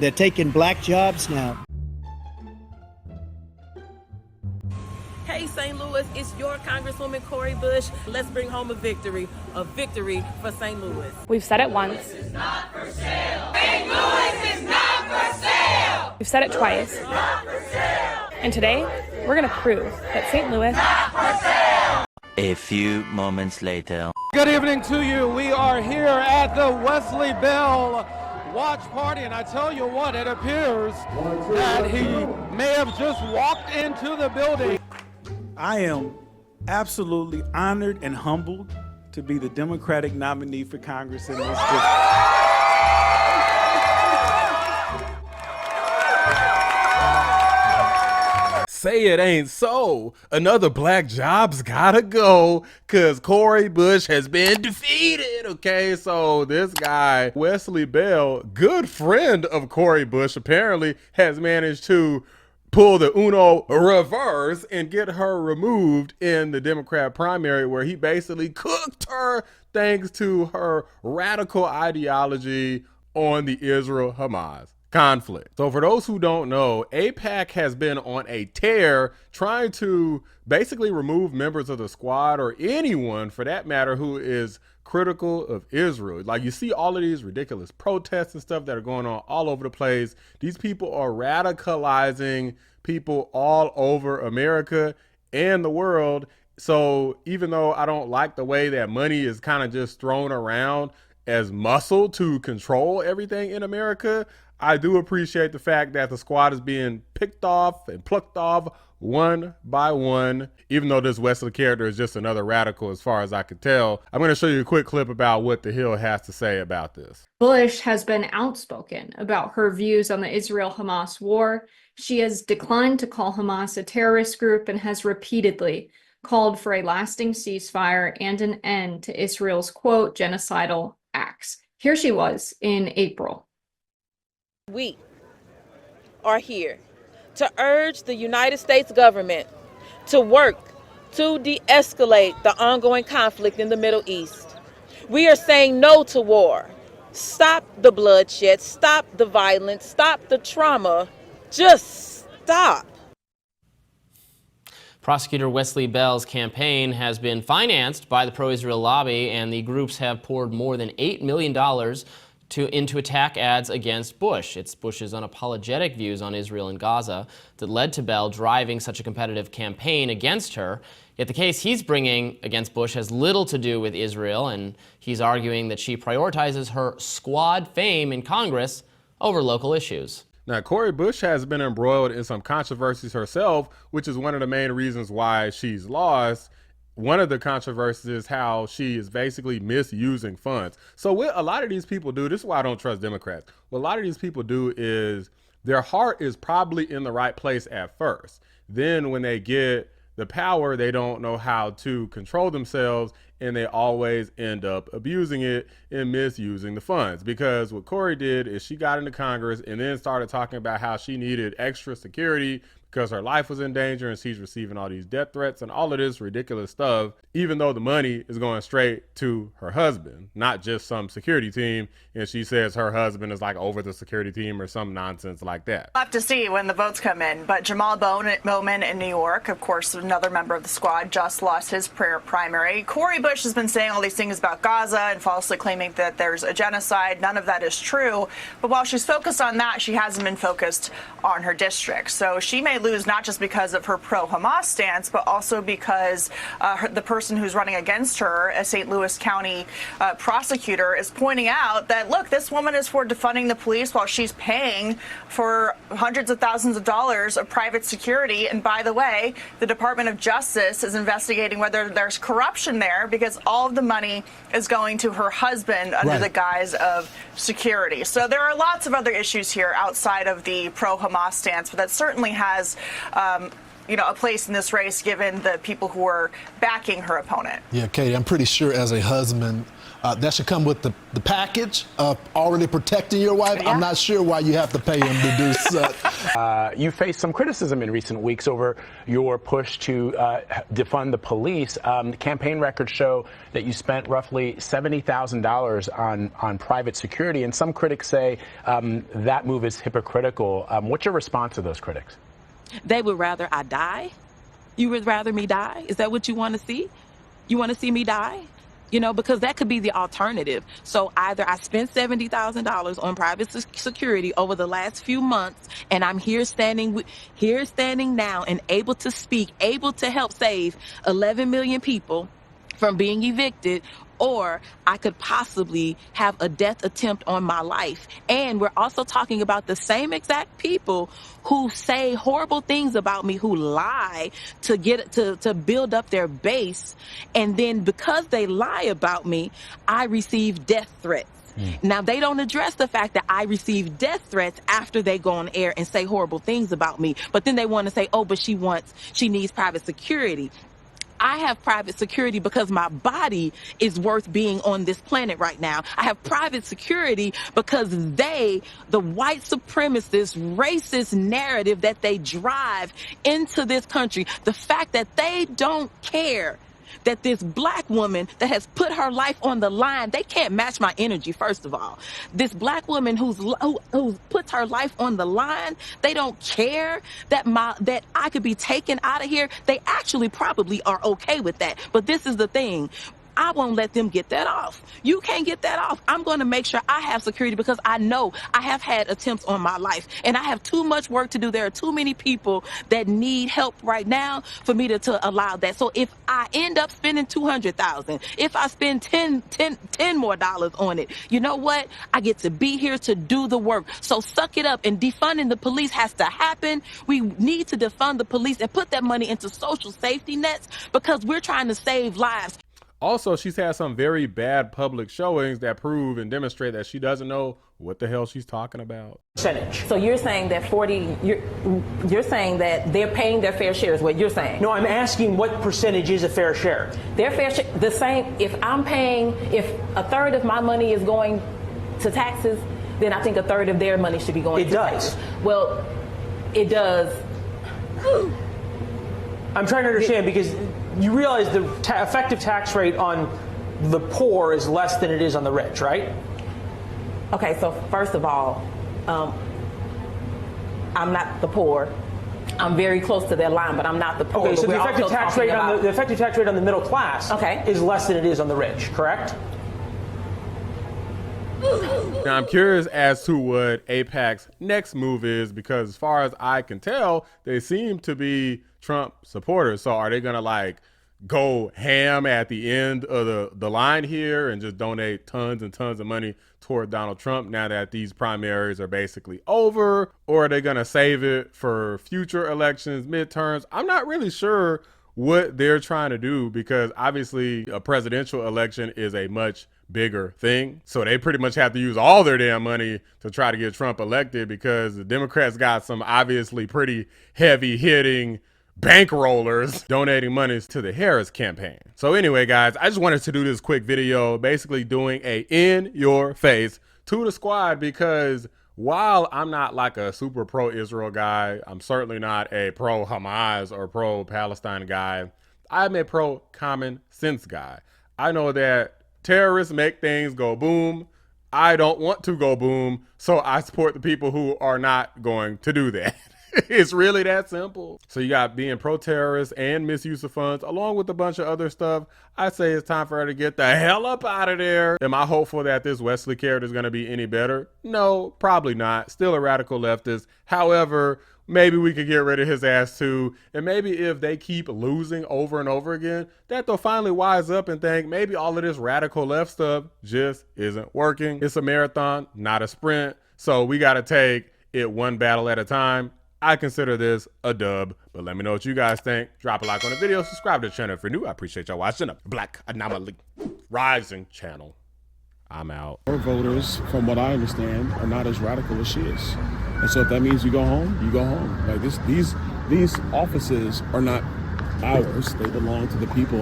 They're taking black jobs now. Hey, St. Louis, it's your Congresswoman Cori Bush. Let's bring home a victory for St. Louis. We've said it once. St. Louis is not for sale. St. Louis is not for sale. We've said it twice. It's not for sale. And today, we're going to prove that St. Louis. Not for sale. A few moments later. Good evening to you. We are here at the Wesley Bell watch party, and I tell you what, it appears that he may have just walked into the building. I am absolutely honored and humbled to be the Democratic nominee for Congress in this district. Say it ain't so. Another black job's gotta go because Cori Bush has been defeated. Okay, so this guy, Wesley Bell, good friend of Cori Bush, apparently has managed to pull the Uno reverse and get her removed in the Democrat primary, where he basically cooked her thanks to her radical ideology on the Israel-Hamas conflict. So for those who don't know, AIPAC has been on a tear trying to basically remove members of the squad, or anyone for that matter, who is critical of Israel. Like, you see all of these ridiculous protests and stuff that are going on all over the place. These people are radicalizing people all over America and the world. So even though I don't like the way that money is kind of just thrown around as muscle to control everything in America, I do appreciate the fact that the squad is being picked off and plucked off one by one, even though this Wesley character is just another radical as far as I could tell. I'm going to show you a quick clip about what the Hill has to say about this. Bush has been outspoken about her views on the Israel-Hamas war. She has declined to call Hamas a terrorist group and has repeatedly called for a lasting ceasefire and an end to Israel's, quote, genocidal acts. Here she was in April. We are here to urge the United States government to work to de-escalate the ongoing conflict in the Middle East. We are saying no to war. Stop the bloodshed, stop the violence, stop the trauma. Just stop. Prosecutor Wesley Bell's campaign has been financed by the pro-Israel lobby, and the groups have poured more than $8 million into attack ads against Bush. It's Bush's unapologetic views on Israel and Gaza that led to Bell driving such a competitive campaign against her. Yet the case he's bringing against Bush has little to do with Israel, and he's arguing that she prioritizes her squad fame in Congress over local issues. Now, Cori Bush has been embroiled in some controversies herself, which is one of the main reasons why she's lost. One of the controversies is how she is basically misusing funds. So what a lot of these people do, this is why I don't trust Democrats. What a lot of these people do is their heart is probably in the right place at first. Then when they get the power, they don't know how to control themselves, and they always end up abusing it and misusing the funds. Because what Cori did is she got into Congress and then started talking about how she needed extra security because her life was in danger and she's receiving all these death threats and all of this ridiculous stuff, even though the money is going straight to her husband, not just some security team. And she says her husband is like over the security team or some nonsense like that. We'll have to see when the votes come in. But Jamal Bowman in New York, of course, another member of the squad, just lost his primary. Cori Bush has been saying all these things about Gaza and falsely claiming that there's a genocide. None of that is true. But while she's focused on that, she hasn't been focused on her district. So she may lose not just because of her pro-Hamas stance, but also because the person who's running against her, a St. Louis County prosecutor, is pointing out that, look, this woman is for defunding the police while she's paying for hundreds of thousands of dollars of private security. And by the way, the Department of Justice is investigating whether there's corruption there because all of the money is going to her husband under the guise of security. So there are lots of other issues here outside of the pro-Hamas stance, but that certainly has a place in this race given the people who are backing her opponent. Yeah, Katie, I'm pretty sure as a husband That should come with the package of already protecting your wife. I'm not sure why you have to pay him to do such. You faced some criticism in recent weeks over your push to defund the police. Campaign records show that you spent roughly $70,000 on private security, and some critics say that move is hypocritical. What's your response to those critics? They would rather I die. You would rather me die? Is that what you want to see? You want to see me die? You know, because that could be the alternative. So either I spent $70,000 on private security over the last few months, and I'm here standing now and able to speak, able to help save 11 million people from being evicted, or I could possibly have a death attempt on my life. And we're also talking about the same exact people who say horrible things about me, who lie to build up their base. And then because they lie about me, I receive death threats. Now, they don't address the fact that I receive death threats after they go on air and say horrible things about me. But then they want to say, oh, but she needs private security. I have private security because my body is worth being on this planet right now. I have private security because the white supremacist, racist narrative that they drive into this country, the fact that they don't care that this black woman that has put her life on the line, they can't match my energy, first of all. This black woman who puts her life on the line, they don't care that I could be taken out of here. They actually probably are okay with that. But this is the thing. I won't let them get that off. You can't get that off. I'm going to make sure I have security because I know I have had attempts on my life and I have too much work to do. There are too many people that need help right now for me to allow that. So if I end up spending $200,000, if I spend $10 more on it, you know what? I get to be here to do the work. So suck it up, and defunding the police has to happen. We need to defund the police and put that money into social safety nets because we're trying to save lives. Also, she's had some very bad public showings that prove and demonstrate that she doesn't know what the hell she's talking about. Percentage. So you're saying that you're saying that they're paying their fair share is what you're saying? No, I'm asking what percentage is a fair share? Their fair share, the same. If a third of my money is going to taxes, then I think a third of their money should be going to taxes. Well, it does. I'm trying to understand because you realize the effective tax rate on the poor is less than it is on the rich, right? Okay, so first of all, I'm not the poor. I'm very close to that line, but I'm not the poor. Okay, so the effective tax rate on the middle class is less than it is on the rich, correct? Now, I'm curious as to what AIPAC's next move is because as far as I can tell, they seem to be Trump supporters. So are they going to like go ham at the end of the line here and just donate tons and tons of money toward Donald Trump now that these primaries are basically over? Or are they going to save it for future elections, midterms? I'm not really sure what they're trying to do because obviously a presidential election is a much bigger thing. So they pretty much have to use all their damn money to try to get Trump elected because the Democrats got some obviously pretty heavy hitting bankrollers donating monies to the Harris campaign. So anyway, guys, I just wanted to do this quick video basically doing a in your face to the squad because while I'm not like a super pro-Israel guy, I'm certainly not a pro-Hamas or pro-Palestine guy. I'm a pro-common sense guy. I know that terrorists make things go boom. I don't want to go boom, so I support the people who are not going to do that. It's really that simple. So you got being pro-terrorist and misuse of funds along with a bunch of other stuff. I say it's time for her to get the hell up out of there. Am I hopeful that this Wesley character is going to be any better? No, probably not. Still a radical leftist. However, maybe we could get rid of his ass too. And maybe if they keep losing over and over again, that they'll finally wise up and think maybe all of this radical left stuff just isn't working. It's a marathon, not a sprint. So we got to take it one battle at a time. I consider this a dub, but let me know what you guys think. Drop a like on the video, subscribe to the channel if you're new. I appreciate y'all watching the Black Anomaly Rising channel. I'm out. Her voters, from what I understand, are not as radical as she is. And so if that means you go home, you go home. Like these offices are not ours. They belong to the people.